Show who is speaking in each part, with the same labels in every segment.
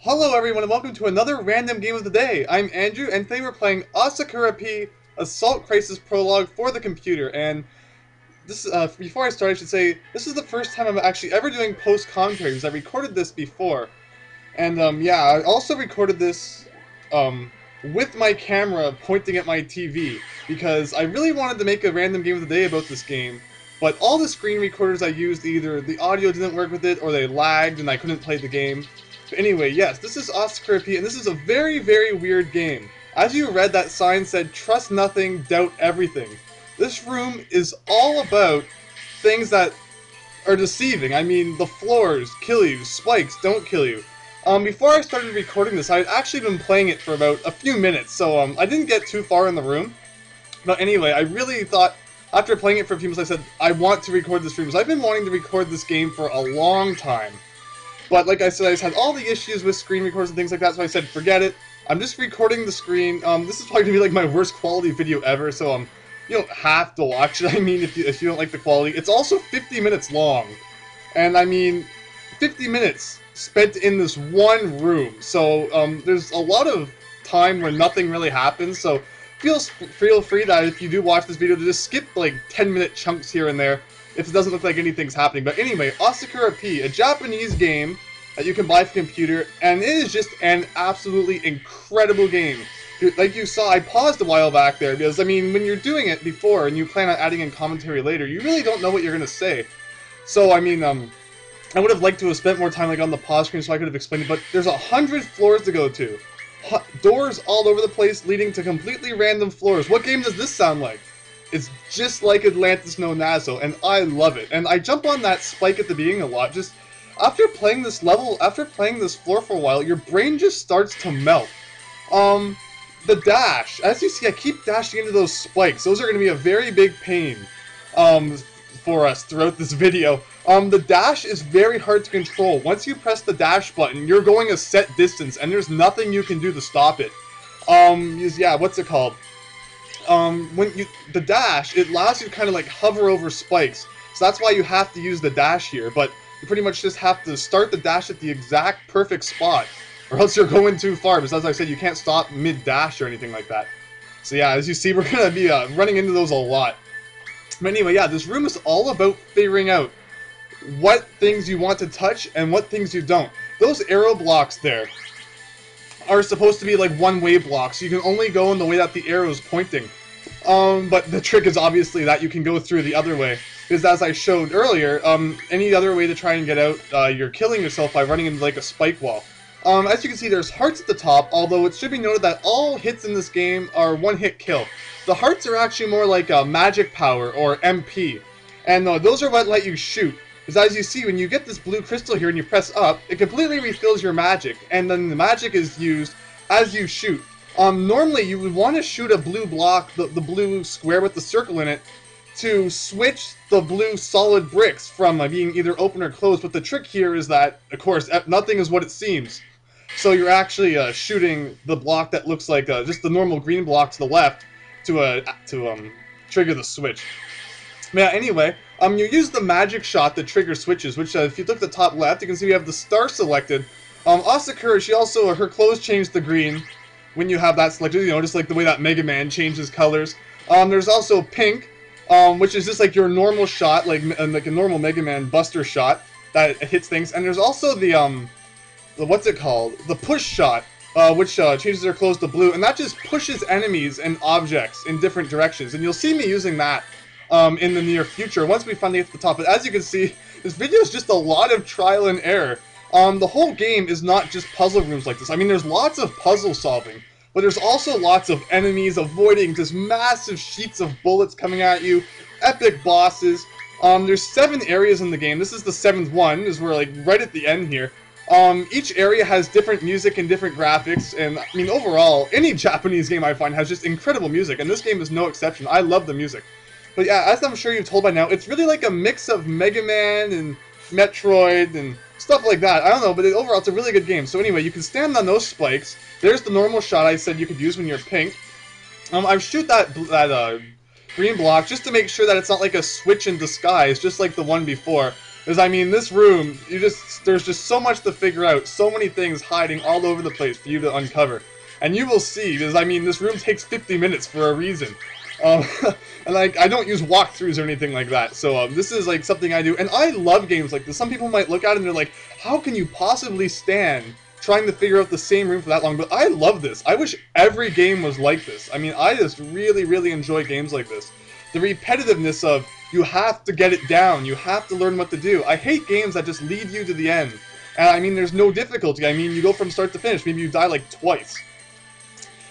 Speaker 1: Hello everyone and welcome to another random game of the day. I'm Andrew and today we're playing Asakura P Assault Crisis Prologue for the computer. And this before I start I should say this is the first time I'm actually ever doing post commentary because I recorded this before. And yeah, I also recorded this with my camera pointing at my TV because I really wanted to make a random game of the day about this game. But all the screen recorders I used, either the audio didn't work with it or they lagged and I couldn't play the game. But anyway, yes, this is Asakura P, and this is a very, very weird game. As you read, that sign said, trust nothing, doubt everything. This room is all about things that are deceiving. I mean, the floors kill you, spikes don't kill you. Before I started recording this, I had actually been playing it for about a few minutes, so I didn't get too far in the room. But anyway, I really thought, after playing it for a few minutes, I said, I want to record this stream, because I've been wanting to record this game for a long time. But like I said, I just had all the issues with screen recorders and things like that, so I said, forget it. I'm just recording the screen. This is probably going to be like my worst quality video ever, so you don't have to watch it. I mean, if you don't like the quality. It's also 50 minutes long. And I mean, 50 minutes spent in this one room. So there's a lot of time where nothing really happens, so feel free that if you do watch this video to just skip like 10-minute chunks here and there if it doesn't look like anything's happening. But anyway, Asakura P, a Japanese game that you can buy for computer, and it is just an absolutely incredible game. Like you saw, I paused a while back there because, I mean, when you're doing it before and you plan on adding in commentary later, you really don't know what you're going to say. So, I mean, I would have liked to have spent more time like on the pause screen so I could have explained it, but there's 100 floors to go to. Doors all over the place leading to completely random floors. What game does this sound like? It's just like Atlantis No Nazo, and I love it. And I jump on that spike at the beginning a lot. Just after playing this level, after playing this floor for a while, your brain just starts to melt. The dash, as you see, I keep dashing into those spikes. Those are going to be a very big pain for us throughout this video. The dash is very hard to control. Once you press the dash button, you're going a set distance, and there's nothing you can do to stop it. Yeah, what's it called? The dash, it allows you to kind of like hover over spikes. So that's why you have to use the dash here, but you pretty much just have to start the dash at the exact perfect spot, or else you're going too far, because as I said, you can't stop mid-dash or anything like that. So yeah, as you see, we're going to be running into those a lot. But anyway, yeah, this room is all about figuring out what things you want to touch and what things you don't. Those arrow blocks there are supposed to be like one-way blocks. You can only go in the way that the arrow is pointing. But the trick is obviously that you can go through the other way. Because as I showed earlier, any other way to try and get out, you're killing yourself by running into like a spike wall. As you can see, there's hearts at the top, although it should be noted that all hits in this game are one-hit kill. The hearts are actually more like magic power, or MP. And those are what let you shoot. Because as you see, when you get this blue crystal here and you press up, it completely refills your magic, and then the magic is used as you shoot. Normally, you would want to shoot a blue block, the blue square with the circle in it, to switch the blue solid bricks from being either open or closed, but the trick here is that, of course, nothing is what it seems. So you're actually shooting the block that looks like just the normal green block to the left to trigger the switch. Yeah, anyway, you use the magic shot to trigger switches, which if you look at the top left, you can see we have the star selected. Asakura, she also, her clothes change to green when you have that selected, you know, just like the way that Mega Man changes colors. There's also pink, which is just like your normal shot, like a normal Mega Man Buster shot that hits things. And there's also the what's it called? The push shot, which changes their clothes to blue, and that just pushes enemies and objects in different directions. And you'll see me using that in the near future, once we finally get to the top. But as you can see, this video is just a lot of trial and error. The whole game is not just puzzle rooms like this. I mean, there's lots of puzzle solving, but there's also lots of enemies avoiding just massive sheets of bullets coming at you, epic bosses. There's 7 areas in the game. This is the 7th one, as we're like right at the end here. Each area has different music and different graphics, and I mean, overall, any Japanese game I find has just incredible music, and this game is no exception. I love the music. But yeah, as I'm sure you've told by now, it's really like a mix of Mega Man and Metroid and stuff like that. I don't know, but overall it's a really good game. So anyway, you can stand on those spikes. There's the normal shot I said you could use when you're pink. I shoot that green block just to make sure that it's not like a switch in disguise, just like the one before. Because, I mean, this room, there's just so much to figure out, so many things hiding all over the place for you to uncover. And you will see, because, I mean, this room takes 50 minutes for a reason. And, like, I don't use walkthroughs or anything like that, so, this is, like, something I do. And I love games like this. Some people might look at it and they're like, how can you possibly stand trying to figure out the same room for that long? But I love this. I wish every game was like this. I mean, I just really, really enjoy games like this. The repetitiveness of, you have to get it down, you have to learn what to do. I hate games that just lead you to the end. And I mean, there's no difficulty. I mean, you go from start to finish. Maybe you die like twice.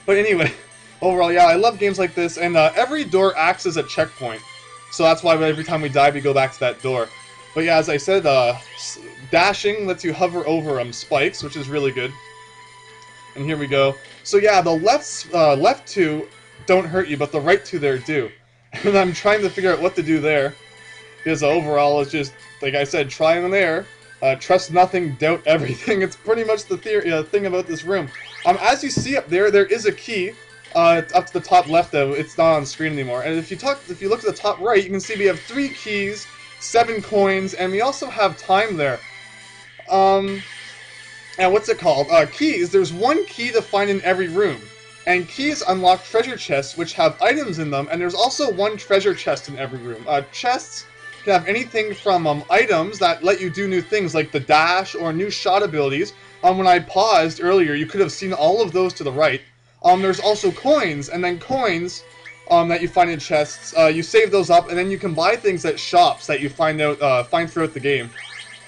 Speaker 1: But anyway, overall, yeah, I love games like this. And every door acts as a checkpoint. So that's why every time we die, we go back to that door. But yeah, as I said, dashing lets you hover over spikes, which is really good. And here we go. So yeah, the left two don't hurt you, but the right two there do. And I'm trying to figure out what to do there. Because overall, it's just, like I said, trial and error. Trust nothing, doubt everything. It's pretty much the thing about this room. As you see up there, there is a key up to the top left, though. It's not on screen anymore. And if you look to the top right, you can see we have 3 keys, 7 coins, and we also have time there. And what's it called? Keys. There's 1 key to find in every room. And keys unlock treasure chests, which have items in them, and there's also 1 treasure chest in every room. Chests can have anything from items that let you do new things, like the dash or new shot abilities. When I paused earlier, you could have seen all of those to the right. There's also coins, and then coins that you find in chests. You save those up, and then you can buy things at shops that you find throughout the game.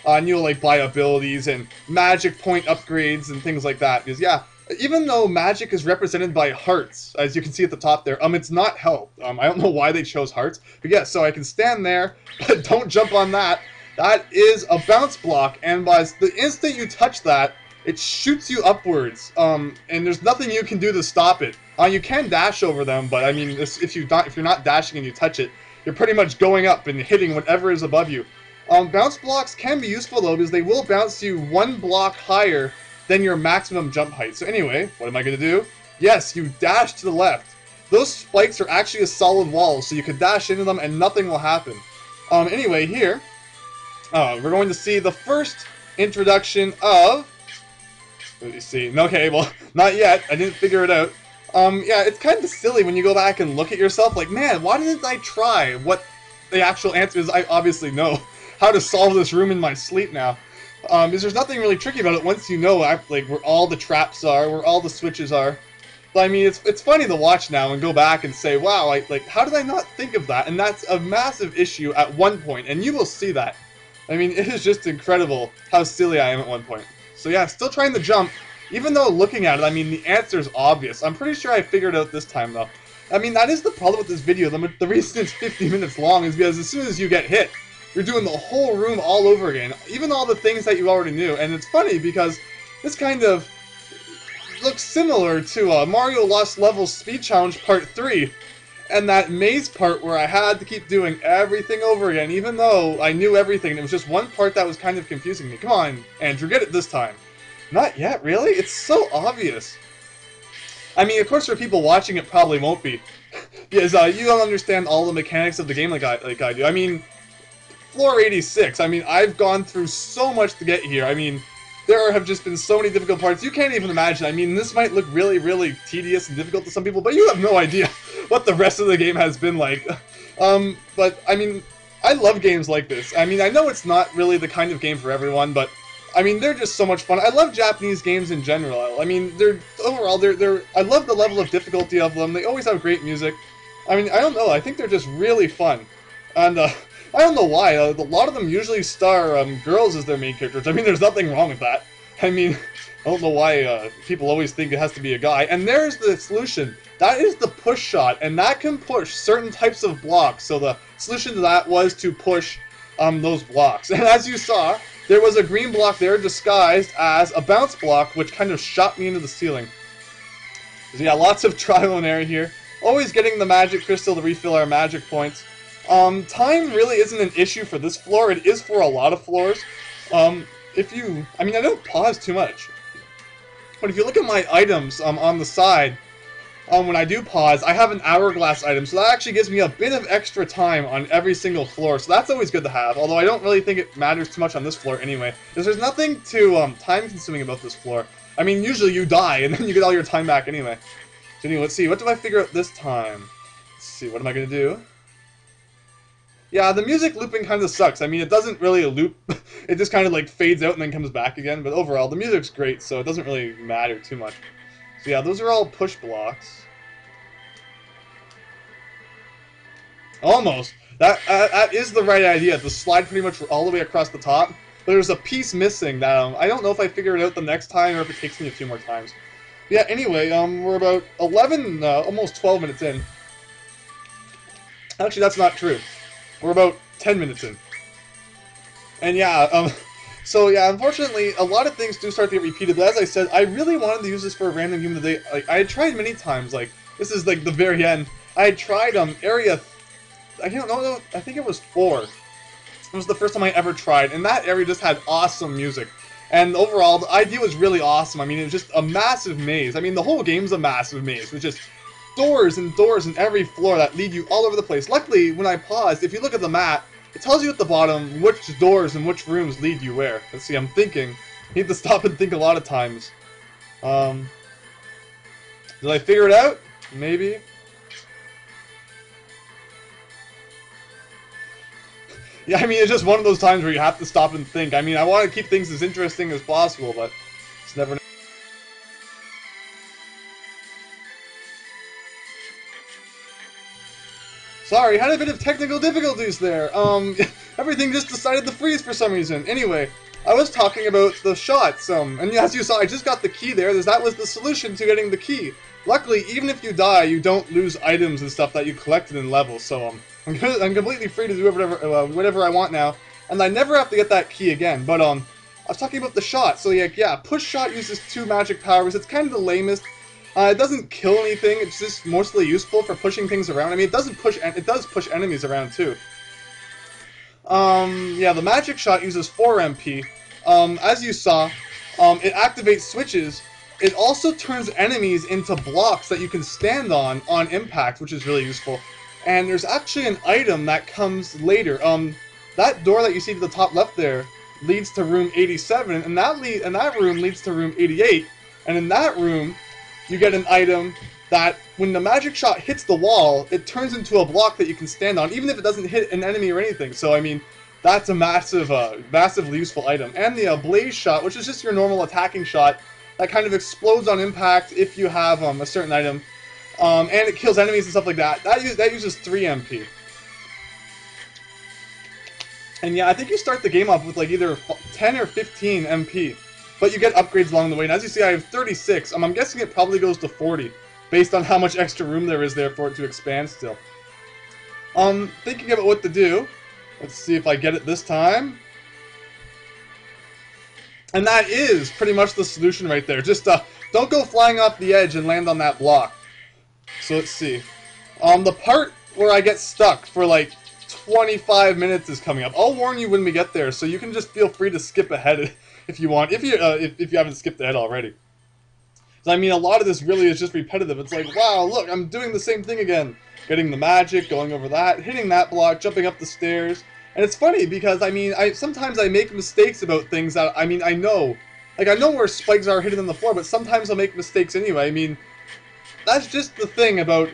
Speaker 1: And you'll like buy abilities and magic point upgrades and things like that. Because yeah, even though magic is represented by hearts, as you can see at the top there, it's not health. I don't know why they chose hearts, but yeah, so I can stand there, but don't jump on that. That is a bounce block, and by the instant you touch that, it shoots you upwards, and there's nothing you can do to stop it. You can dash over them, but I mean, if you're not dashing and you touch it, you're pretty much going up and hitting whatever is above you. Bounce blocks can be useful though, because they will bounce you 1 block higher than your maximum jump height. So anyway, what am I going to do? Yes, you dash to the left. Those spikes are actually a solid wall, so you can dash into them and nothing will happen. Anyway, here, we're going to see the first introduction of... Let me see. Okay, well, not yet. I didn't figure it out. Yeah, it's kind of silly when you go back and look at yourself, like, man, why didn't I try what the actual answer is? I obviously know how to solve this room in my sleep now. Because there's nothing really tricky about it once you know like where all the traps are, where all the switches are. But I mean, it's funny to watch now and go back and say, wow, like how did I not think of that? And that's a massive issue at one point, and you will see that. I mean, it is just incredible how silly I am at one point. So yeah, still trying to jump, even though looking at it, I mean, the answer is obvious. I'm pretty sure I figured it out this time, though. I mean, that is the problem with this video. The reason it's 50 minutes long is because as soon as you get hit, you're doing the whole room all over again, even all the things that you already knew. And it's funny because this kind of looks similar to Mario Lost Levels Speed Challenge Part 3, and that maze part where I had to keep doing everything over again, even though I knew everything, and it was just one part that was kind of confusing me. Come on, Andrew, get it this time. Not yet, really? It's so obvious. I mean, of course, for people watching, it probably won't be, because you don't understand all the mechanics of the game like I do. I mean, Floor 86, I mean, I've gone through so much to get here. I mean, there have just been so many difficult parts, you can't even imagine. I mean, this might look really, really tedious and difficult to some people, but you have no idea what the rest of the game has been like. But, I mean, I love games like this. I mean, I know it's not really the kind of game for everyone, but, I mean, they're just so much fun. I love Japanese games in general. I mean, overall, I love the level of difficulty of them. They always have great music. I mean, I don't know, I think they're just really fun. And, I don't know why. A lot of them usually star girls as their main characters. I mean, there's nothing wrong with that. I mean, I don't know why people always think it has to be a guy. And there's the solution. That is the push shot, and that can push certain types of blocks. So the solution to that was to push those blocks. And as you saw, there was a green block there disguised as a bounce block, which kind of shot me into the ceiling. So yeah, lots of trial and error here. Always getting the magic crystal to refill our magic points. Time really isn't an issue for this floor. It is for a lot of floors. I mean, I don't pause too much. But if you look at my items on the side, when I do pause, I have an hourglass item, so that actually gives me a bit of extra time on every single floor, so that's always good to have, although I don't really think it matters too much on this floor anyway, because there's nothing too time-consuming about this floor. I mean, usually you die, and then you get all your time back anyway. So anyway, let's see, what do I figure out this time? Let's see, what am I going to do? Yeah, the music looping kind of sucks. I mean, it doesn't really loop, it just kind of like fades out and then comes back again, but overall, the music's great, so it doesn't really matter too much. So yeah, those are all push blocks. Almost. That is the right idea, to slide pretty much all the way across the top. But there's a piece missing that I don't know if I figure it out the next time or if it takes me a few more times. But yeah, anyway, we're about 11, almost 12 minutes in. Actually, that's not true. We're about 10 minutes in. And yeah, so yeah, unfortunately, a lot of things do start to get repeated, but as I said, I really wanted to use this for a random game of the day. Like, I had tried many times, like, this is like the very end. I had tried, area, I don't know, I think it was 4. It was the first time I ever tried, and that area just had awesome music. And overall, the idea was really awesome. I mean, it was just a massive maze. I mean, the whole game's a massive maze, with just doors and doors in every floor that lead you all over the place. Luckily, when I paused, if you look at the map, it tells you at the bottom which doors and which rooms lead you where. Let's see, I'm thinking. I need to stop and think a lot of times. Did I figure it out? Maybe. Yeah, I mean, it's just one of those times where you have to stop and think. I mean, I want to keep things as interesting as possible, but it's never... Sorry, had a bit of technical difficulties there. Everything just decided to freeze for some reason. Anyway, I was talking about the shots, and as you saw, I just got the key there. That was the solution to getting the key. Luckily, even if you die, you don't lose items and stuff that you collected in levels, so, I'm completely free to do whatever I want now, and I never have to get that key again. But I was talking about the shot. So yeah, push shot uses 2 magic powers. It's kind of the lamest. It doesn't kill anything. It's just mostly useful for pushing things around. I mean, it does push enemies around too. Yeah, the magic shot uses 4 MP. As you saw, it activates switches. It also turns enemies into blocks that you can stand on impact, which is really useful. And there's actually an item that comes later. That door that you see to the top left there leads to room 87, and that room leads to room 88. And in that room, you get an item that, when the magic shot hits the wall, it turns into a block that you can stand on, even if it doesn't hit an enemy or anything. So, I mean, that's a massively useful item. And the blaze shot, which is just your normal attacking shot, that kind of explodes on impact if you have a certain item. And it kills enemies and stuff like that. That uses 3 MP. And yeah, I think you start the game off with like either 10 or 15 MP. But you get upgrades along the way. And as you see, I have 36. I'm guessing it probably goes to 40, based on how much extra room there is there for it to expand still. Thinking about what to do. Let's see if I get it this time. And that is pretty much the solution right there. Just don't go flying off the edge and land on that block. So let's see. The part where I get stuck for like 25 minutes is coming up. I'll warn you when we get there, so you can just feel free to skip ahead if you want, if you haven't skipped ahead already. So, I mean, a lot of this really is just repetitive. It's like, wow, look, I'm doing the same thing again. Getting the magic, going over that, hitting that block, jumping up the stairs. And it's funny because, I mean, sometimes I make mistakes about things that, I mean, I know. Like, I know where spikes are hidden on the floor, but sometimes I'll make mistakes anyway. I mean, that's just the thing about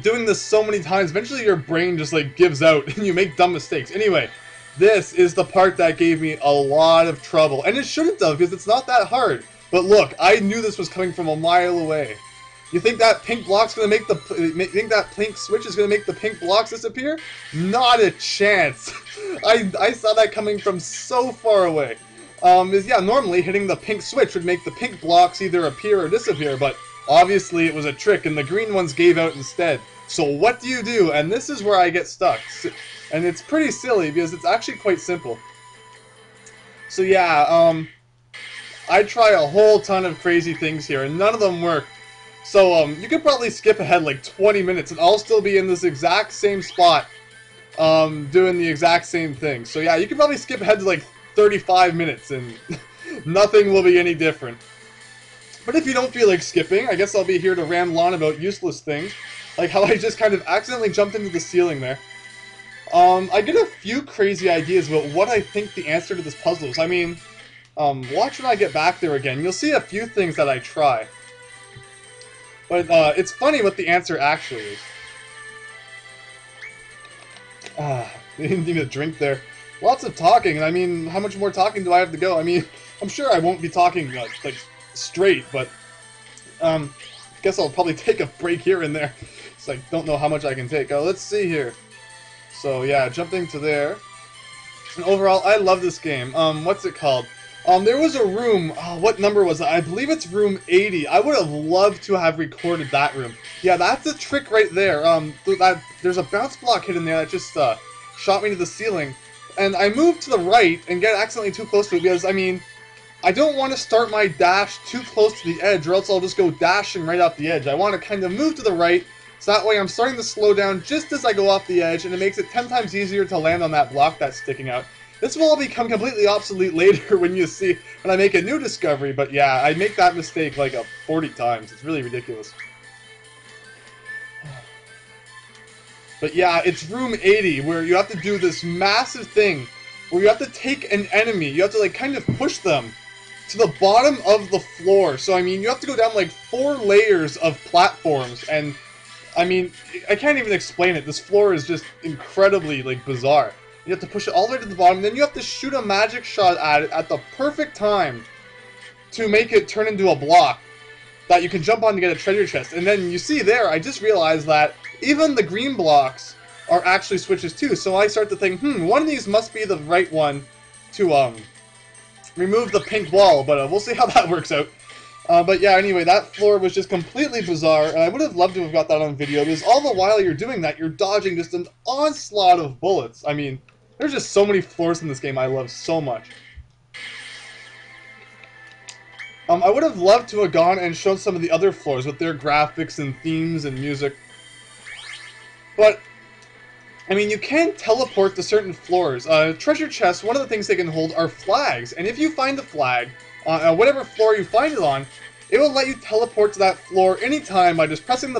Speaker 1: doing this so many times. Eventually your brain just, like, gives out and you make dumb mistakes. Anyway, this is the part that gave me a lot of trouble. And it shouldn't have, because it's not that hard. But look, I knew this was coming from a mile away. You think that pink block's gonna make think that pink switch is gonna make the pink blocks disappear? Not a chance. I saw that coming from so far away. Yeah, normally hitting the pink switch would make the pink blocks either appear or disappear, but obviously it was a trick and the green ones gave out instead. So what do you do? And this is where I get stuck. And it's pretty silly because it's actually quite simple. So yeah, I try a whole ton of crazy things here and none of them work. So, you could probably skip ahead like 20 minutes and I'll still be in this exact same spot, doing the exact same thing. So yeah, you could probably skip ahead to like 35 minutes and nothing will be any different. But if you don't feel like skipping, I guess I'll be here to ramble on about useless things, like how I just kind of accidentally jumped into the ceiling there. I get a few crazy ideas about what I think the answer to this puzzle is. I mean, watch when I get back there again. You'll see a few things that I try. But it's funny what the answer actually is. Didn't need a drink there. Lots of talking, and I mean, how much more talking do I have to go? I mean, I'm sure I won't be talking like straight, but guess I'll probably take a break here and there. It's like, don't know how much I can take. Let's see here. So yeah, jumping to there. And overall, I love this game. What's it called? There was a room, what number was it? I believe it's room 80. I would have loved to have recorded that room. Yeah, that's a trick right there. There's a bounce block hidden there that just shot me to the ceiling. And I moved to the right and get accidentally too close to it because, I mean, I don't want to start my dash too close to the edge or else I'll just go dashing right off the edge. I want to kind of move to the right, so that way I'm starting to slow down just as I go off the edge, and it makes it 10 times easier to land on that block that's sticking out. This will all become completely obsolete later when I make a new discovery, but yeah, I make that mistake like 40 times. It's really ridiculous. But yeah, it's room 80, where you have to do this massive thing, where you have to take an enemy, you have to like kind of push them to the bottom of the floor. So I mean, you have to go down like 4 layers of platforms, and I mean, I can't even explain it. This floor is just incredibly like bizarre. You have to push it all the way to the bottom, and then you have to shoot a magic shot at it at the perfect time to make it turn into a block that you can jump on to get a treasure chest. And then you see there, I just realized that even the green blocks are actually switches too. So I start to think, one of these must be the right one to remove the pink wall, but we'll see how that works out. But yeah, anyway, that floor was just completely bizarre, and I would have loved to have got that on video, because all the while you're doing that, you're dodging just an onslaught of bullets. I mean, there's just so many floors in this game I love so much. I would have loved to have gone and shown some of the other floors with their graphics and themes and music. But, I mean, you can teleport to certain floors. Treasure chests, one of the things they can hold are flags, and if you find the flag, on whatever floor you find it on, it will let you teleport to that floor anytime by just opening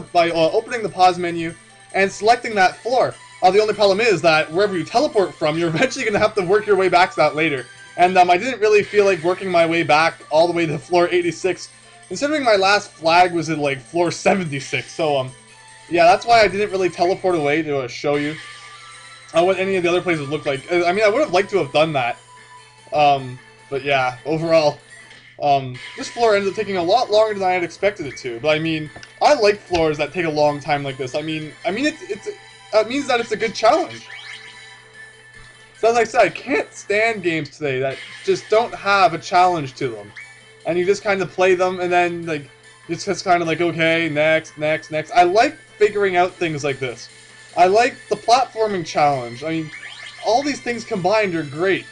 Speaker 1: the pause menu and selecting that floor. The only problem is that wherever you teleport from, you're eventually going to have to work your way back to that later. And I didn't really feel like working my way back all the way to floor 86, considering my last flag was at like floor 76. So yeah, that's why I didn't really teleport away to show you what any of the other places looked like. I mean, I would have liked to have done that. But yeah, overall, this floor ended up taking a lot longer than I had expected it to. But I mean, I like floors that take a long time like this. I mean, it means that it's a good challenge. So as I said, I can't stand games today that just don't have a challenge to them, and you just kind of play them, and then like it's just kind of like, okay, next, next, next. I like figuring out things like this. I like the platforming challenge. I mean, all these things combined are great.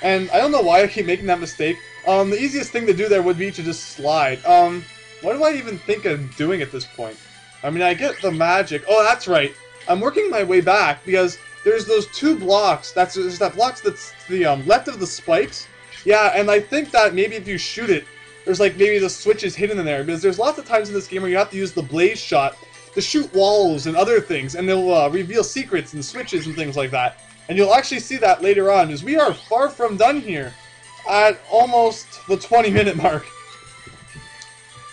Speaker 1: And I don't know why I keep making that mistake. The easiest thing to do there would be to just slide. What do I even think of doing at this point? I mean, I get the magic. Oh, that's right. I'm working my way back because there's those 2 blocks. There's that block that's to the left of the spikes. Yeah, and I think that maybe if you shoot it, there's like maybe the switch is hidden in there, because there's lots of times in this game where you have to use the blaze shot to shoot walls and other things, and they'll reveal secrets and switches and things like that. And you'll actually see that later on, as we are far from done here at almost the 20-minute mark.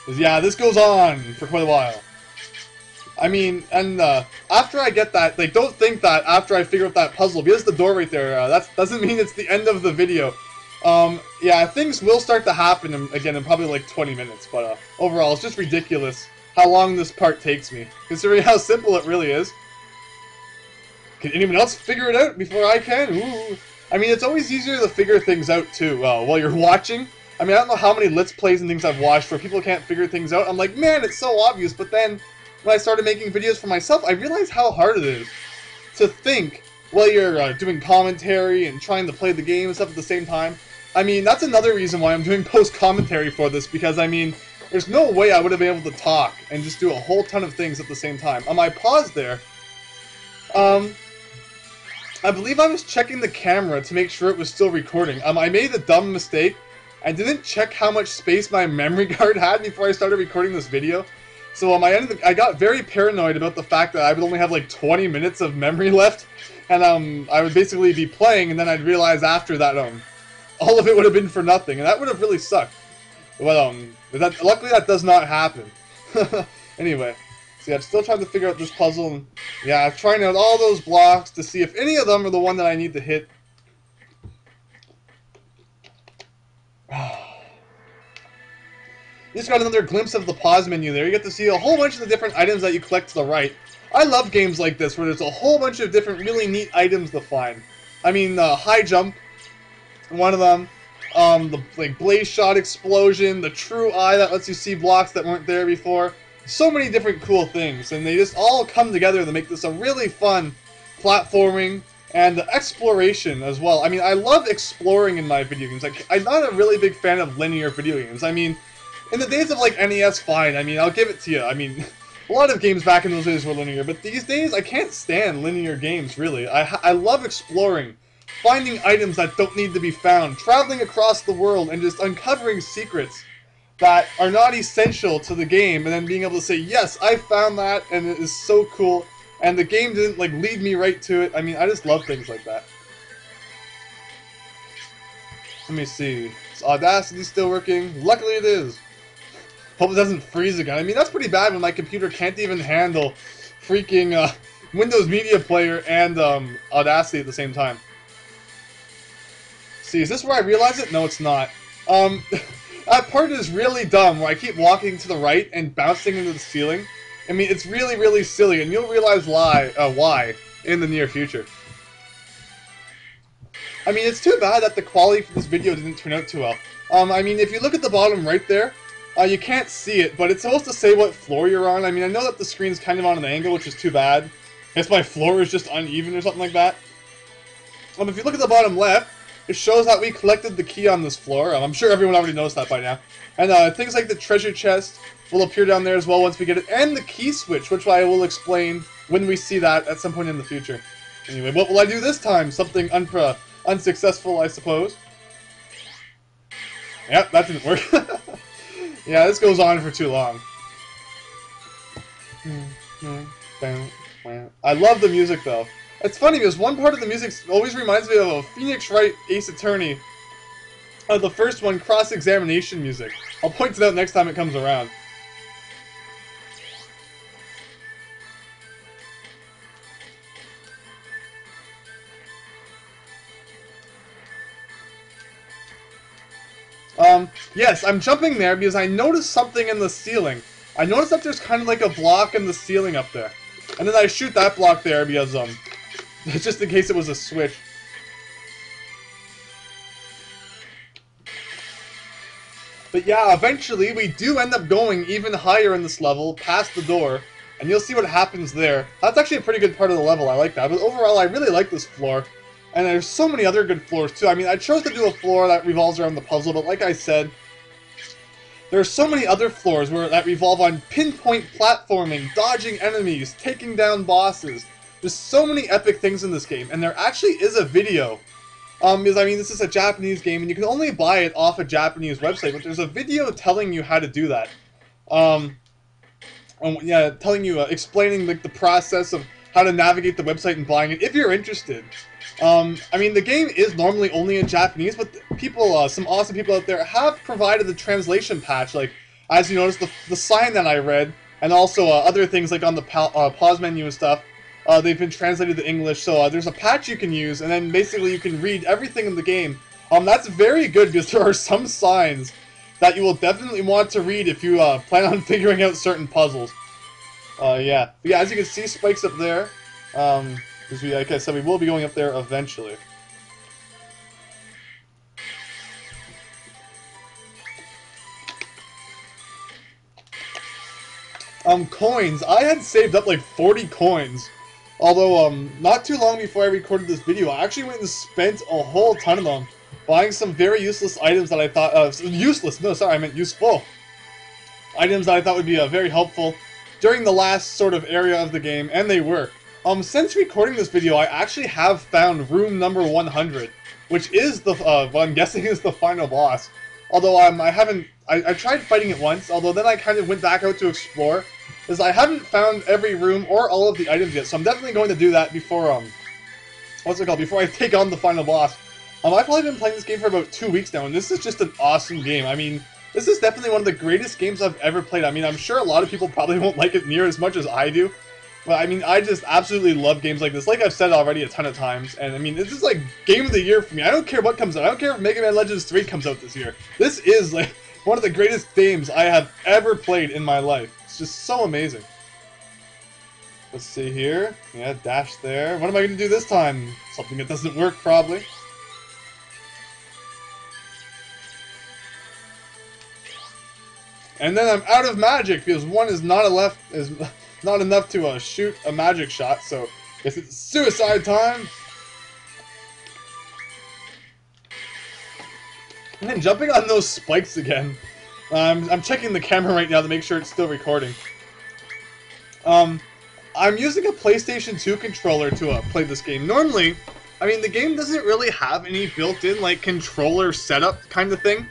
Speaker 1: Yeah, this goes on for quite a while. I mean, and after I get that, like, don't think that after I figure out that puzzle, because the door right there, that doesn't mean it's the end of the video. Yeah, things will start to happen again in probably like 20 minutes, but overall, it's just ridiculous how long this part takes me, considering how simple it really is. Can anyone else figure it out before I can? Ooh. I mean, it's always easier to figure things out, too, while you're watching. I mean, I don't know how many Let's Plays and things I've watched where people can't figure things out. I'm like, man, it's so obvious, but then when I started making videos for myself, I realized how hard it is to think while you're doing commentary and trying to play the game and stuff at the same time. I mean, that's another reason why I'm doing post-commentary for this, because, I mean, there's no way I would have been able to talk and just do a whole ton of things at the same time. I paused there. I believe I was checking the camera to make sure it was still recording. I made a dumb mistake, I didn't check how much space my memory card had before I started recording this video. So I got very paranoid about the fact that I would only have like 20 minutes of memory left, and I would basically be playing, and then I'd realize after that all of it would have been for nothing, and that would have really sucked. But luckily that does not happen. Anyway, so yeah, I'm still trying to figure out this puzzle, and yeah, I'm trying out all those blocks to see if any of them are the one that I need to hit. You just got another glimpse of the pause menu there. You get to see a whole bunch of the different items that you collect to the right. I love games like this where there's a whole bunch of different really neat items to find. I mean, high jump, one of them. The blaze shot explosion, the true eye that lets you see blocks that weren't there before. So many different cool things, and they just all come together to make this a really fun platforming and exploration as well. I mean, I love exploring in my video games. Like, I'm not a really big fan of linear video games. I mean, in the days of like NES, fine. I mean, I'll give it to you. I mean, a lot of games back in those days were linear, but these days I can't stand linear games, really. I love exploring, finding items that don't need to be found, traveling across the world, and just uncovering secrets that are not essential to the game, and then being able to say, yes, I found that, and it is so cool, and the game didn't like lead me right to it. I mean, I just love things like that. Let me see. Is Audacity still working? Luckily it is. Hope it doesn't freeze again. I mean, that's pretty bad when my computer can't even handle freaking Windows Media Player and Audacity at the same time. See, is this where I realize it? No, it's not. That part is really dumb, where I keep walking to the right and bouncing into the ceiling. I mean, it's really, really silly, and you'll realize why in the near future. I mean, it's too bad that the quality for this video didn't turn out too well. I mean, if you look at the bottom right there, you can't see it, but it's supposed to say what floor you're on. I mean, I know that the screen's kind of on an angle, which is too bad. I guess my floor is just uneven or something like that. If you look at the bottom left, it shows that we collected the key on this floor. I'm sure everyone already knows that by now. And things like the treasure chest will appear down there as well once we get it. And the key switch, which I will explain when we see that at some point in the future. Anyway, what will I do this time? Something unsuccessful, I suppose. Yep, that didn't work. Yeah, this goes on for too long. I love the music, though. It's funny because one part of the music always reminds me of a Phoenix Wright Ace Attorney. The first one, cross-examination music. I'll point it out next time it comes around. Yes, I'm jumping there because I noticed something in the ceiling. I noticed that there's kind of like a block in the ceiling up there. And then I shoot that block there because, just in case it was a switch. But yeah, eventually we do end up going even higher in this level, past the door, and you'll see what happens there. That's actually a pretty good part of the level, I like that. But overall, I really like this floor. And there's so many other good floors too. I mean, I chose to do a floor that revolves around the puzzle, but like I said, there are so many other floors that revolve on pinpoint platforming, dodging enemies, taking down bosses. There's so many epic things in this game, and there actually is a video. Because, I mean, this is a Japanese game, and you can only buy it off a Japanese website, but there's a video telling you how to do that. Yeah, telling you, explaining like, the process of how to navigate the website and buying it, if you're interested. I mean, the game is normally only in Japanese, but people, some awesome people out there have provided the translation patch, like, as you notice, the sign that I read, and also other things like on the pause menu and stuff, they've been translated to English, so there's a patch you can use, and then basically you can read everything in the game. That's very good, because there are some signs that you will definitely want to read if you plan on figuring out certain puzzles. Yeah. But yeah, as you can see, Spike's up there. Because like I said, we will be going up there eventually. Coins. I had saved up like 40 coins. Although, not too long before I recorded this video, I actually went and spent a whole ton of them buying some very useless items that I thought, useless, no, sorry, I meant useful. Items that I thought would be very helpful during the last sort of area of the game, and they were. Since recording this video, I actually have found room number 100, which is the, what I'm guessing is the final boss. Although I tried fighting it once, although then I kind of went back out to explore, is I haven't found every room or all of the items yet, so I'm definitely going to do that before, what's it called, before I take on the final boss. I've probably been playing this game for about 2 weeks now, and this is just an awesome game. I mean, this is definitely one of the greatest games I've ever played. I mean, I'm sure a lot of people probably won't like it near as much as I do, but I mean, I just absolutely love games like this. Like I've said already a ton of times, and I mean, this is like game of the year for me. I don't care what comes out. I don't care if Mega Man Legends 3 comes out this year. This is like one of the greatest games I have ever played in my life. It's just so amazing. Let's see here. Yeah, dash there. What am I going to do this time? Something that doesn't work, probably. And then I'm out of magic because one is not enough to shoot a magic shot. So guess it's suicide time. And then jumping on those spikes again. I'm checking the camera right now to make sure it's still recording. I'm using a PlayStation 2 controller to play this game. Normally, I mean, the game doesn't really have any built-in, like, controller setup kind of thing.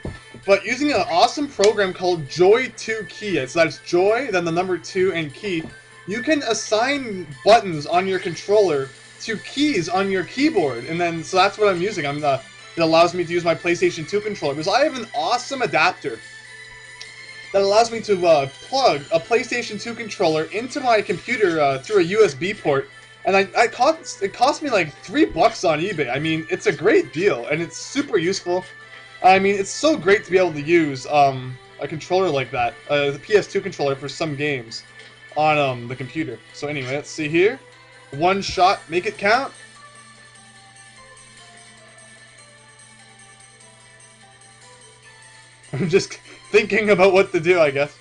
Speaker 1: But using an awesome program called Joy2Key, so that's Joy, then the number 2, and Key, you can assign buttons on your controller to keys on your keyboard. And then, so that's what I'm using. It allows me to use my PlayStation 2 controller, because I have an awesome adapter that allows me to plug a PlayStation 2 controller into my computer through a USB port, and it cost me like $3 on eBay. I mean, it's a great deal, and it's super useful. I mean, it's so great to be able to use a controller like that, the PS2 controller for some games on the computer. So anyway, let's see here. One shot, make it count. I'm just thinking about what to do, I guess.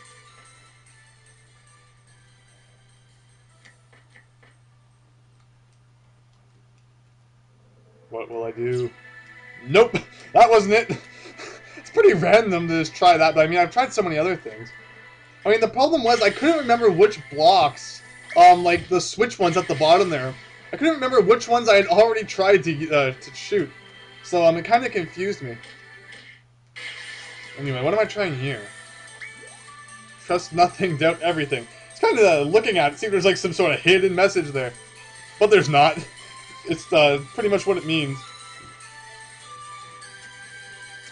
Speaker 1: What will I do? Nope! That wasn't it! It's pretty random to just try that, but I mean, I've tried so many other things. I mean, the problem was I couldn't remember which blocks, like the switch ones at the bottom there. I couldn't remember which ones I had already tried to shoot. So, it kind of confused me. Anyway, what am I trying here? Trust nothing, doubt everything. It's kind of looking at it, see if there's like some sort of hidden message there. But there's not. It's pretty much what it means.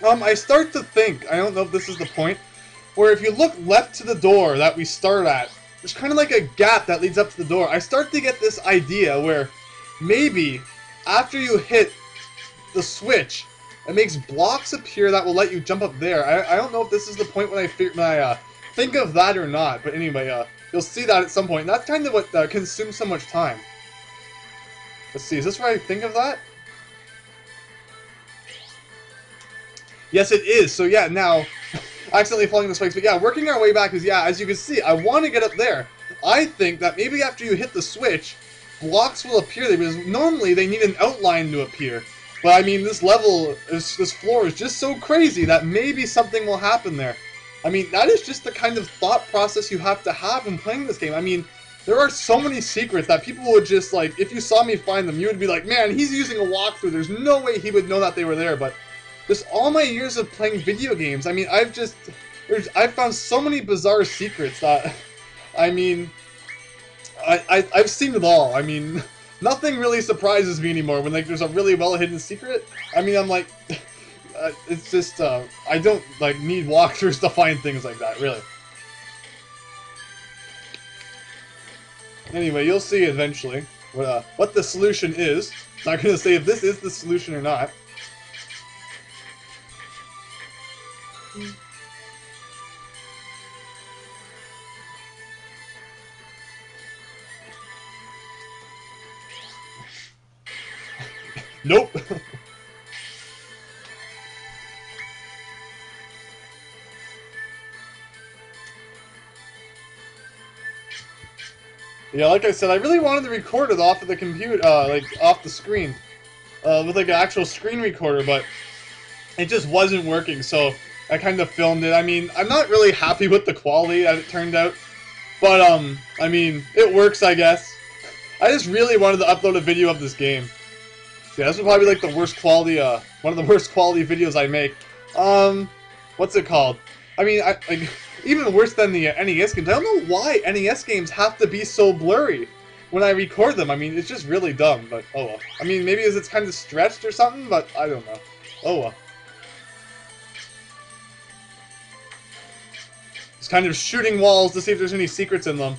Speaker 1: I start to think, I don't know if this is the point, where if you look left to the door that we start at, there's kind of like a gap that leads up to the door. I start to get this idea where maybe after you hit the switch, it makes blocks appear that will let you jump up there. I don't know if this is the point when I think of that or not, but anyway, you'll see that at some point. And that's kind of what consumes so much time. Let's see, is this where I think of that? Yes, it is. So yeah, now, accidentally falling in the spikes, but yeah, working our way back is, yeah, as you can see, I want to get up there. I think that maybe after you hit the switch, blocks will appear there, because normally they need an outline to appear. But I mean, this level, this floor is just so crazy that maybe something will happen there. I mean, that is just the kind of thought process you have to have when playing this game. I mean, there are so many secrets that people would just, like, if you saw me find them, you would be like, man, he's using a walkthrough. There's no way he would know that they were there. But just all my years of playing video games, I mean, I've found so many bizarre secrets that, I mean, I've seen it all. I mean, nothing really surprises me anymore when, like, there's a really well-hidden secret. I mean, I'm like, it's just, I don't, like, need walkthroughs to find things like that, really. Anyway, you'll see eventually what the solution is. I'm not going to say if this is the solution or not. Nope. Yeah, like I said, I really wanted to record it off of the computer, like, off the screen, with, like, an actual screen recorder, but it just wasn't working, so I kind of filmed it. I mean, I'm not really happy with the quality as it turned out, but, I mean, it works, I guess. I just really wanted to upload a video of this game. So yeah, this is probably, like, the worst quality, one of the worst quality videos I make. what's it called? I mean, like, even worse than the NES games. I don't know why NES games have to be so blurry when I record them. I mean, it's just really dumb, but oh well. I mean, maybe it's kind of stretched or something, but I don't know. Oh well. Just kind of shooting walls to see if there's any secrets in them.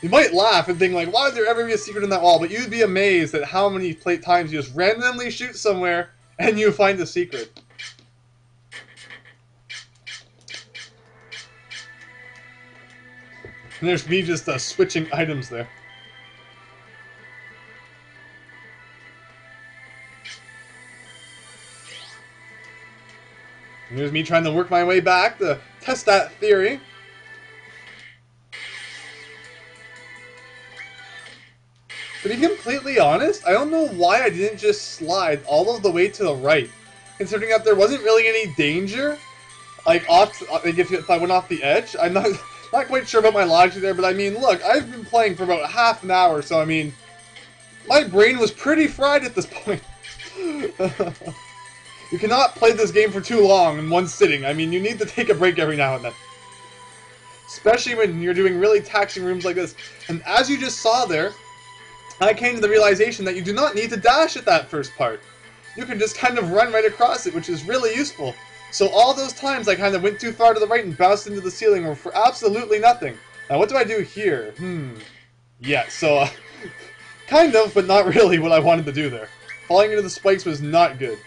Speaker 1: You might laugh and think like, why would there ever be a secret in that wall? But you'd be amazed at how many times you just randomly shoot somewhere and you find the secret. And there's me just switching items there. And there's me trying to work my way back to test that theory. To be completely honest, I don't know why I didn't just slide all of the way to the right, considering that there wasn't really any danger, like if I went off the edge. I'm not quite sure about my logic there, but I mean, look, I've been playing for about half an hour, so I mean, my brain was pretty fried at this point. You cannot play this game for too long in one sitting. I mean, you need to take a break every now and then. Especially when you're doing really taxing rooms like this. And as you just saw there, I came to the realization that you do not need to dash at that first part. You can just kind of run right across it, which is really useful. So all those times I kind of went too far to the right and bounced into the ceiling were for absolutely nothing. Now what do I do here? Yeah, so kind of, but not really what I wanted to do there. Falling into the spikes was not good.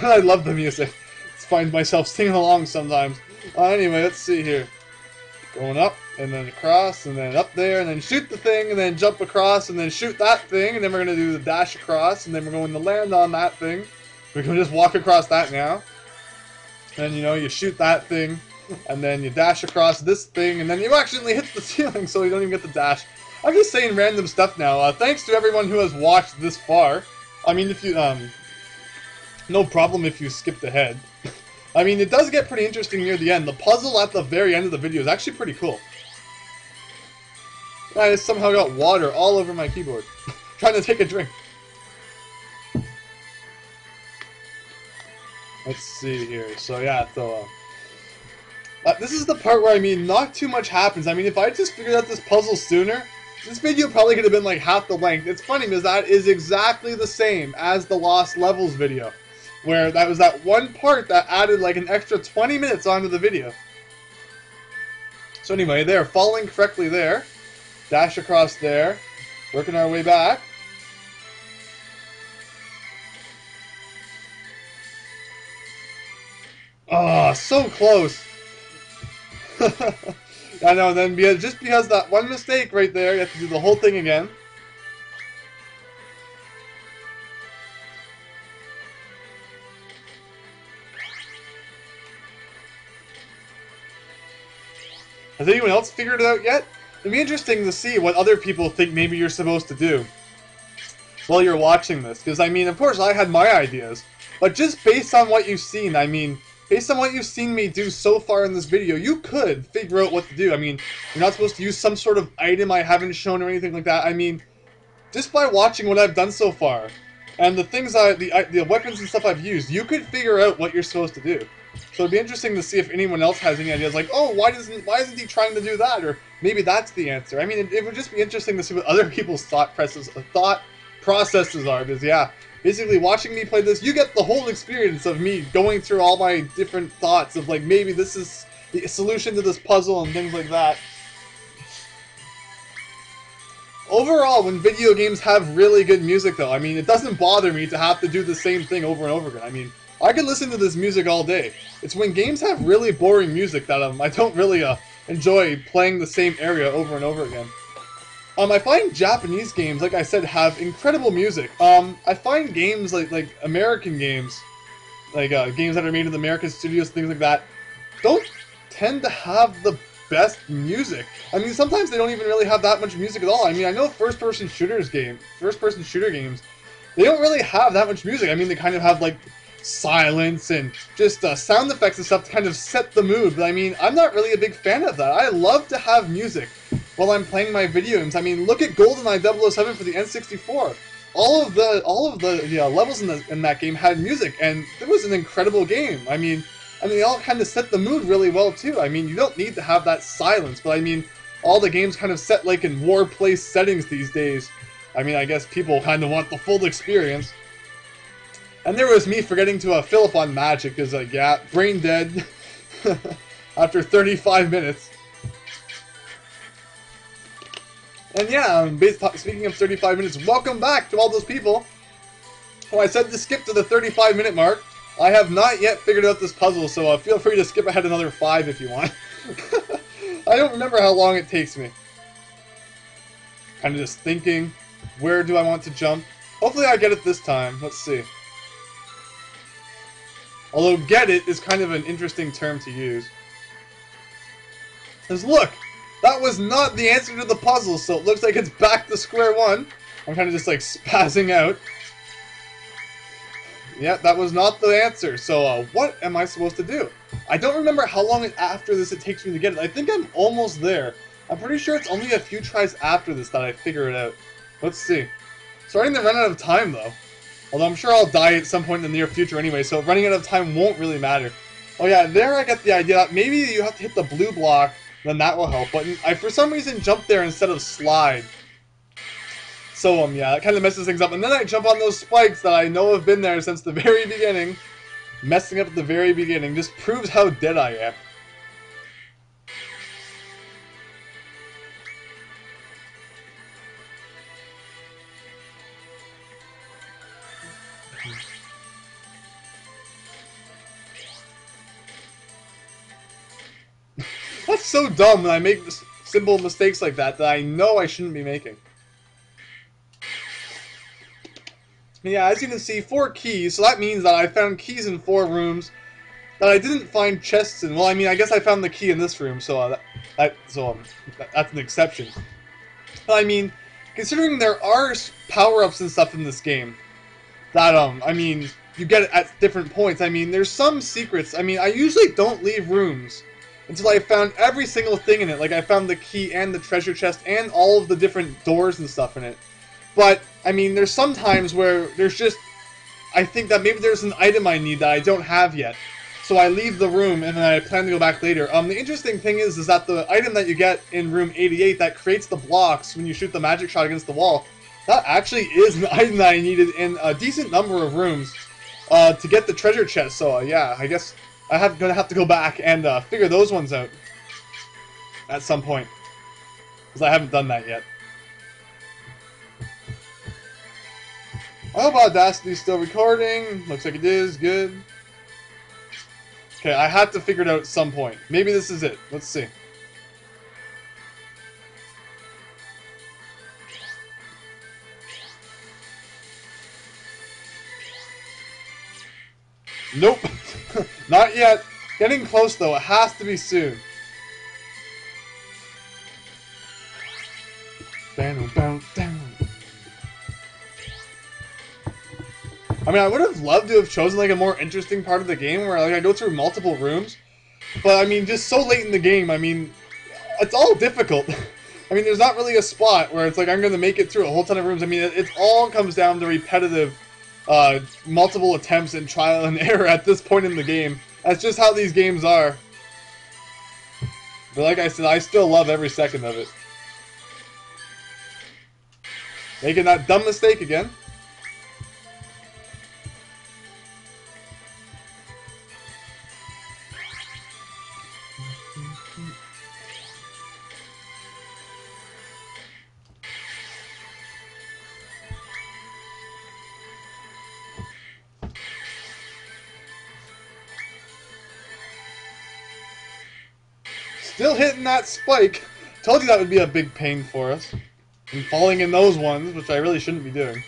Speaker 1: I love the music. I find myself singing along sometimes. Anyway, let's see here. Going up, and then across, and then up there, and then shoot the thing, and then jump across, and then shoot that thing, and then we're going to do the dash across, and then we're going to land on that thing. We can just walk across that now. And, you know, you shoot that thing, and then you dash across this thing, and then you accidentally hit the ceiling, so you don't even get the dash. I'm just saying random stuff now. Thanks to everyone who has watched this far. I mean, if you, no problem if you skipped ahead. I mean, it does get pretty interesting near the end. The puzzle at the very end of the video is actually pretty cool. I just somehow got water all over my keyboard. Trying to take a drink. Let's see here. So yeah, so this is the part where, I mean, not too much happens. I mean, if I just figured out this puzzle sooner, this video probably could have been like half the length. It's funny because that is exactly the same as the Lost Levels video, where that was that one part that added like an extra 20 minutes onto the video. So anyway, there, falling correctly there, dash across there, working our way back. Oh, so close. I know, then just because that one mistake right there, you have to do the whole thing again. Has anyone else figured it out yet? It'd be interesting to see what other people think maybe you're supposed to do while you're watching this. Because, I mean, of course, I had my ideas. But just based on what you've seen, I mean, based on what you've seen me do so far in this video, you could figure out what to do. I mean, you're not supposed to use some sort of item I haven't shown or anything like that. I mean, just by watching what I've done so far, and the things the weapons and stuff I've used, you could figure out what you're supposed to do. So it'd be interesting to see if anyone else has any ideas, like, oh, why isn't he trying to do that? Or maybe that's the answer. I mean, it would just be interesting to see what other people's thought processes are, because yeah, basically watching me play this, you get the whole experience of me going through all my different thoughts of like, maybe this is the solution to this puzzle and things like that. Overall, when video games have really good music though, I mean, it doesn't bother me to have to do the same thing over and over again. I mean, I could listen to this music all day. It's when games have really boring music that I don't really enjoy playing the same area over and over again. I find Japanese games, like I said, have incredible music. I find games like American games, like games that are made in American studios, things like that, don't tend to have the best music. I mean, sometimes they don't even really have that much music at all. I mean, I know first-person shooter games, they don't really have that much music. I mean, they kind of have like silence and just sound effects and stuff to kind of set the mood. But I mean, I'm not really a big fan of that. I love to have music while I'm playing my video games. I mean, look at GoldenEye 007 for the N64. All of the levels in that game had music, and it was an incredible game. I mean, they all kind of set the mood really well too. I mean, you don't need to have that silence, but I mean, all the games kind of set like in war place settings these days. I mean, I guess people kind of want the full experience. And there was me forgetting to fill up on magic, because yeah, brain dead after 35 minutes. And yeah, speaking of 35 minutes, welcome back to all those people who I said to skip to the 35-minute mark. I have not yet figured out this puzzle, so feel free to skip ahead another 5 if you want. I don't remember how long it takes me. Kind of just thinking, where do I want to jump? Hopefully I get it this time. Let's see. Although get it is kind of an interesting term to use. Because look, that was not the answer to the puzzle, so it looks like it's back to square one. I'm kind of just like spazzing out. Yeah, that was not the answer, so what am I supposed to do? I don't remember how long after this it takes me to get it. I think I'm almost there. I'm pretty sure it's only a few tries after this that I figure it out. Let's see. Starting to run out of time, though. Although I'm sure I'll die at some point in the near future anyway, so running out of time won't really matter. Oh yeah, there I get the idea that maybe you have to hit the blue block, then that will help. But I, for some reason, jumped there instead of slide. So, yeah, that kind of messes things up. And then I jump on those spikes that I know have been there since the very beginning. Messing up at the very beginning just proves how dead I am. That's so dumb when I make simple mistakes like that I know I shouldn't be making. Yeah, as you can see, 4 keys, so that means that I found keys in 4 rooms that I didn't find chests in. Well, I mean, I guess I found the key in this room, so that's an exception. But I mean, considering there are power-ups and stuff in this game, that, I mean, you get it at different points. I mean, there's some secrets. I mean, I usually don't leave rooms until I found every single thing in it. Like, I found the key and the treasure chest and all of the different doors and stuff in it. But, I mean, there's some times where there's just, I think that maybe there's an item I need that I don't have yet. So I leave the room and then I plan to go back later. The interesting thing is that the item that you get in room 88 that creates the blocks when you shoot the magic shot against the wall, that actually is an item that I needed in a decent number of rooms to get the treasure chest. So yeah, I guess I'm gonna have to go back and figure those ones out at some point, because I haven't done that yet. I hope Audacity's still recording. Looks like it is. Good. Okay, I have to figure it out at some point. Maybe this is it. Let's see. Nope. Not yet. Getting close, though. It has to be soon. I mean, I would have loved to have chosen like a more interesting part of the game where like I go through multiple rooms, but I mean, just so late in the game, I mean, it's all difficult. I mean, there's not really a spot where it's like I'm going to make it through a whole ton of rooms. I mean, it all comes down to repetitive, multiple attempts and trial and error at this point in the game. That's just how these games are. But like I said, I still love every second of it. Making that dumb mistake again. Still hitting that spike. Told you that would be a big pain for us. And falling in those ones, which I really shouldn't be doing.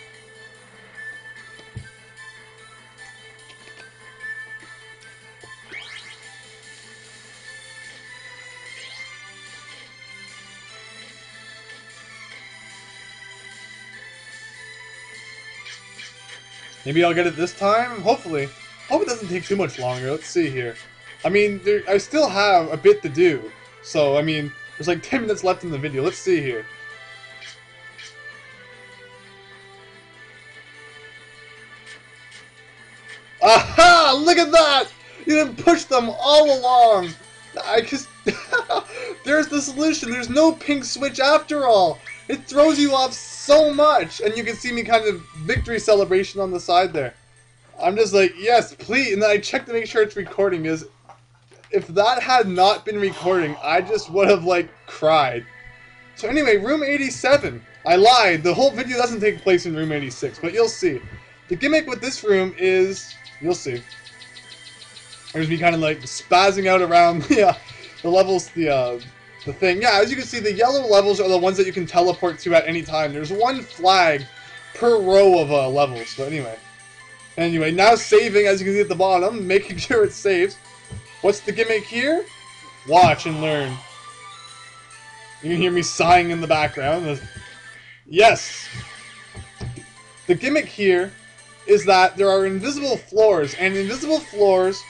Speaker 1: Maybe I'll get it this time? Hopefully. Hope it doesn't take too much longer. Let's see here. I mean, I still have a bit to do. So, I mean, there's like 10 minutes left in the video. Let's see here. Aha! Look at that! You didn't push them all along! I just... There's the solution. There's no pink switch after all. It throws you off so much. And you can see me kind of victory celebration on the side there. I'm just like, yes, please. And then I check to make sure it's recording. Because if that had not been recording, I just would have, like, cried. So anyway, room 87. I lied. The whole video doesn't take place in room 86. But you'll see. The gimmick with this room is... You'll see. There's me kind of like spazzing out around the levels, the thing. Yeah, as you can see, the yellow levels are the ones that you can teleport to at any time. There's one flag per row of levels. So anyway, now saving, as you can see at the bottom, making sure it saves. What's the gimmick here? Watch and learn. You can hear me sighing in the background. Yes! The gimmick here is that there are invisible floors, and invisible floors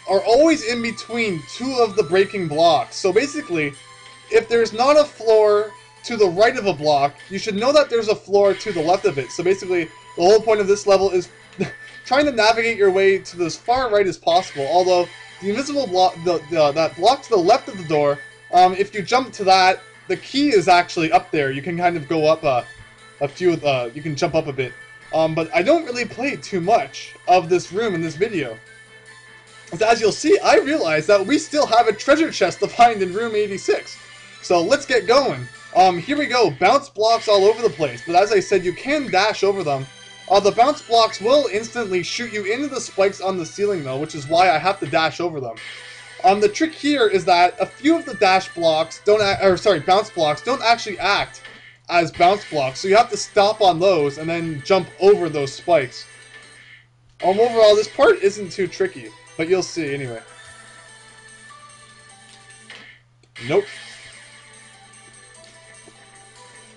Speaker 1: are always in between two of the breaking blocks. So basically, if there's not a floor to the right of a block, you should know that there's a floor to the left of it. So basically, the whole point of this level is trying to navigate your way to as far right as possible. Although, the invisible block, that block to the left of the door, if you jump to that, the key is actually up there. You can kind of go up you can jump up a bit. But I don't really play too much of this room in this video. As you'll see, I realize that we still have a treasure chest to find in room 86. So let's get going. Here we go. Bounce blocks all over the place. But as I said, you can dash over them. The bounce blocks will instantly shoot you into the spikes on the ceiling though, which is why I have to dash over them. The trick here is that a few of the bounce blocks don't actually act as bounce blocks, so you have to stop on those and then jump over those spikes. Overall, this part isn't too tricky, but you'll see anyway. Nope.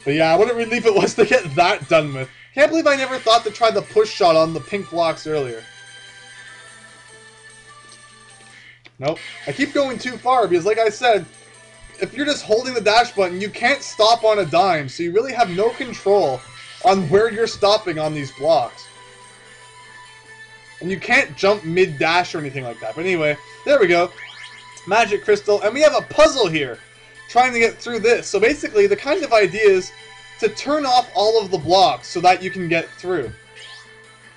Speaker 1: But yeah, what a relief it was to get that done with. Can't believe I never thought to try the push shot on the pink blocks earlier. Nope. I keep going too far because, like I said, if you're just holding the dash button, you can't stop on a dime, so you really have no control on where you're stopping on these blocks. And you can't jump mid-dash or anything like that. But anyway, there we go. Magic crystal, and we have a puzzle here, trying to get through this. So basically, the kind of idea is to turn off all of the blocks so that you can get through.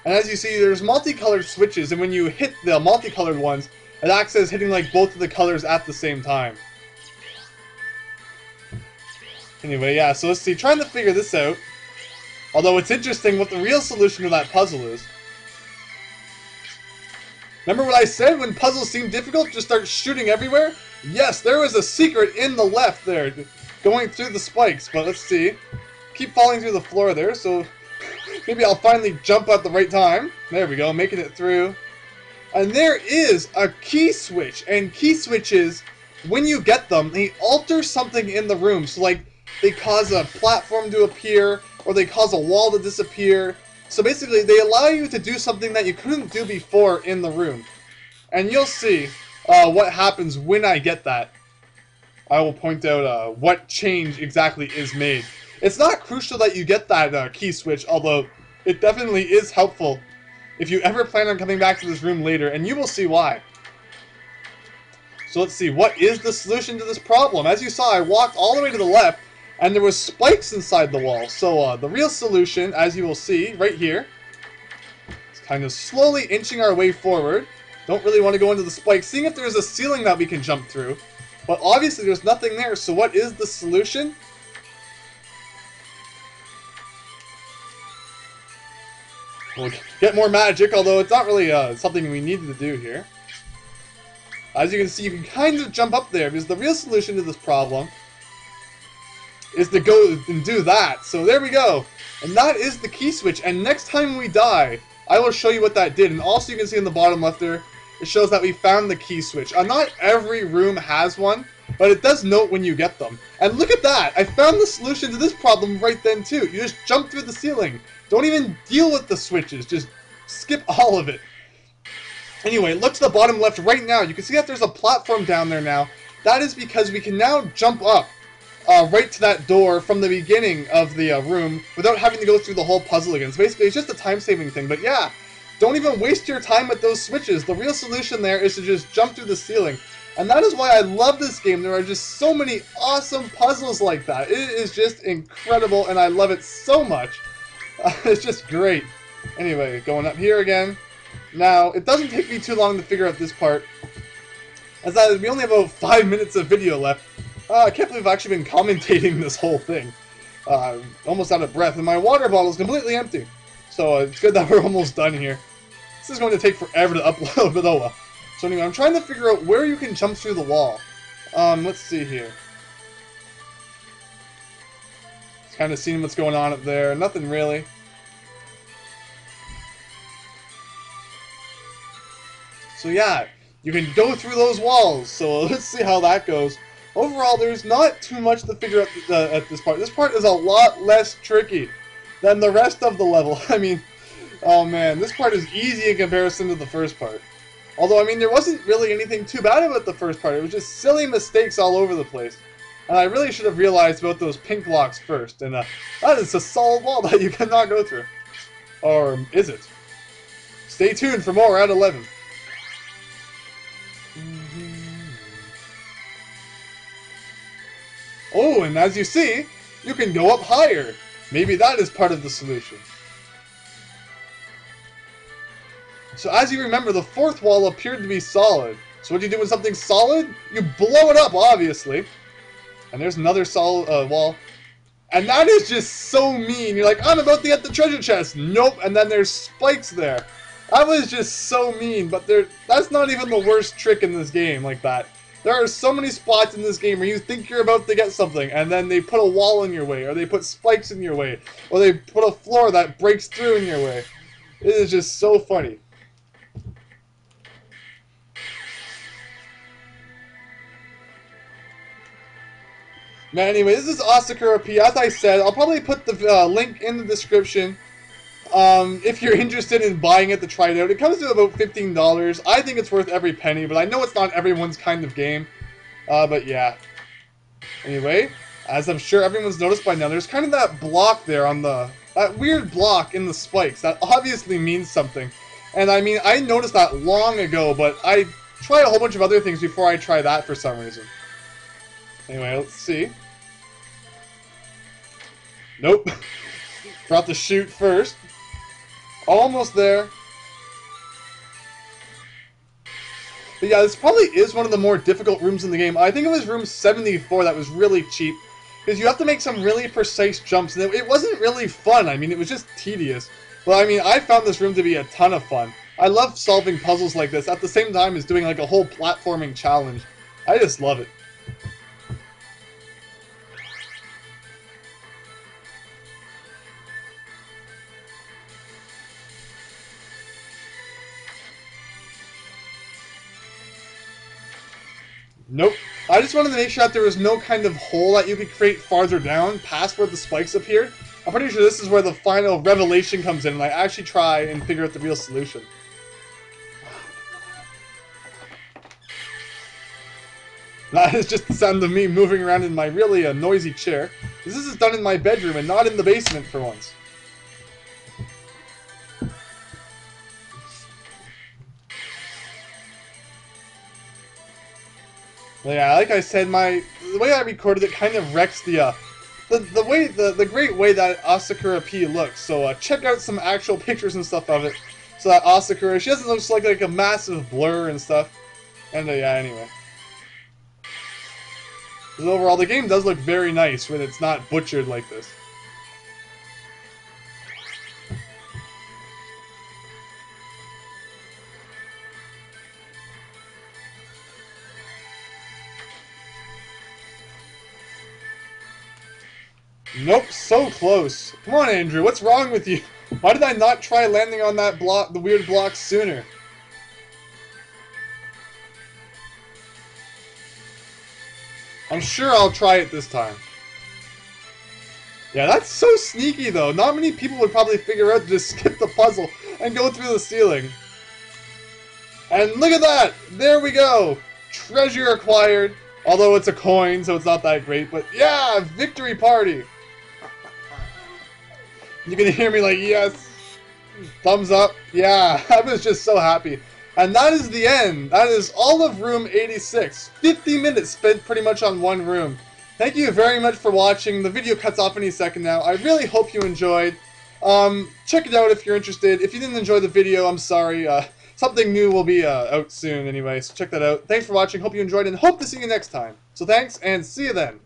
Speaker 1: And as you see, there's multicolored switches, and when you hit the multicolored ones, it acts as hitting like both of the colors at the same time. Anyway, yeah, so let's see, trying to figure this out. Although it's interesting what the real solution to that puzzle is. Remember what I said when puzzles seem difficult, just start shooting everywhere? Yes, there was a secret in the left there, going through the spikes, but let's see. Keep falling through the floor there, so maybe I'll finally jump at the right time. There we go, making it through. And there is a key switch, and key switches, when you get them, they alter something in the room. So like, they cause a platform to appear, or they cause a wall to disappear. So basically, they allow you to do something that you couldn't do before in the room. And you'll see what happens when I get that. I will point out what change exactly is made. It's not crucial that you get that key switch, although it definitely is helpful if you ever plan on coming back to this room later, and you will see why. So let's see, what is the solution to this problem? As you saw, I walked all the way to the left, and there was spikes inside the wall. So the real solution, as you will see right here, is kind of slowly inching our way forward. Don't really want to go into the spikes, seeing if there's a ceiling that we can jump through. But obviously there's nothing there, so what is the solution? We'll get more magic, although it's not really something we needed to do here. As you can see, you can kind of jump up there, because the real solution to this problem is to go and do that. So there we go. And that is the key switch. And next time we die, I will show you what that did. And also you can see in the bottom left there, it shows that we found the key switch. Not every room has one, but it does note when you get them. And look at that! I found the solution to this problem right then too. You just jump through the ceiling. Don't even deal with the switches. Just skip all of it. Anyway, look to the bottom left right now. You can see that there's a platform down there now. That is because we can now jump up right to that door from the beginning of the room without having to go through the whole puzzle again. So basically, it's just a time-saving thing. But yeah, don't even waste your time with those switches. The real solution there is to just jump through the ceiling. And that is why I love this game. There are just so many awesome puzzles like that. It is just incredible, and I love it so much. It's just great. Anyway, going up here again. Now, it doesn't take me too long to figure out this part, as we only have about 5 minutes of video left. I can't believe I've actually been commentating this whole thing. Almost out of breath, and my water bottle is completely empty. So it's good that we're almost done here. This is going to take forever to upload, but oh well. So anyway, I'm trying to figure out where you can jump through the wall. Let's see here. Just kind of seeing what's going on up there. Nothing really. So yeah, you can go through those walls. So let's see how that goes. Overall, there's not too much to figure out at this part. This part is a lot less tricky than the rest of the level. I mean, oh man, this part is easy in comparison to the first part. Although, I mean, there wasn't really anything too bad about the first part. It was just silly mistakes all over the place. And I really should have realized about those pink blocks first. And that is a solid wall that you cannot go through. Or is it? Stay tuned for more at 11. Oh, and as you see, you can go up higher. Maybe that is part of the solution. So as you remember, the fourth wall appeared to be solid. So what do you do with something solid? You blow it up, obviously. And there's another solid wall. And that is just so mean. You're like, I'm about to get the treasure chest. Nope. And then there's spikes there. That was just so mean. But that's not even the worst trick in this game like that. There are so many spots in this game where you think you're about to get something, and then they put a wall in your way, or they put spikes in your way, or they put a floor that breaks through in your way. It is just so funny. Now, anyway, this is Asakura P. As I said, I'll probably put the link in the description if you're interested in buying it to try it out. It comes to about $15. I think it's worth every penny, but I know it's not everyone's kind of game. But yeah. Anyway, as I'm sure everyone's noticed by now, there's kind of that block there on that weird block in the spikes. That obviously means something. And I mean, I noticed that long ago, but I tried a whole bunch of other things before I tried that for some reason. Anyway, let's see. Nope. Forgot to shoot first. Almost there. But yeah, this probably is one of the more difficult rooms in the game. I think it was room 74 that was really cheap. Because you have to make some really precise jumps. And it wasn't really fun. I mean, it was just tedious. But I mean, I found this room to be a ton of fun. I love solving puzzles like this at the same time as doing like a whole platforming challenge. I just love it. Nope. I just wanted to make sure that there was no kind of hole that you could create farther down past where the spikes appeared. I'm pretty sure this is where the final revelation comes in and I actually try and figure out the real solution. That is just the sound of me moving around in my really noisy chair. This is done in my bedroom and not in the basement for once. Yeah, like I said, the way I recorded it kind of wrecks the great way that Asakura P looks. So check out some actual pictures and stuff of it. So that Asakura, she doesn't look like a massive blur and stuff. And yeah, anyway. But overall, the game does look very nice when it's not butchered like this. Nope, so close. Come on, Andrew, what's wrong with you? Why did I not try landing on that block, the weird block, sooner? I'm sure I'll try it this time. Yeah, that's so sneaky, though. Not many people would probably figure out to just skip the puzzle and go through the ceiling. And look at that! There we go! Treasure acquired. Although it's a coin, so it's not that great. But yeah, victory party! You can hear me like, yes! Thumbs up. Yeah, I was just so happy. And that is the end. That is all of room 86. 50 minutes spent pretty much on one room. Thank you very much for watching. The video cuts off any second now. I really hope you enjoyed. Check it out if you're interested. If you didn't enjoy the video, I'm sorry. Something new will be out soon anyway, so check that out. Thanks for watching. Hope you enjoyed and hope to see you next time. So thanks, and see you then.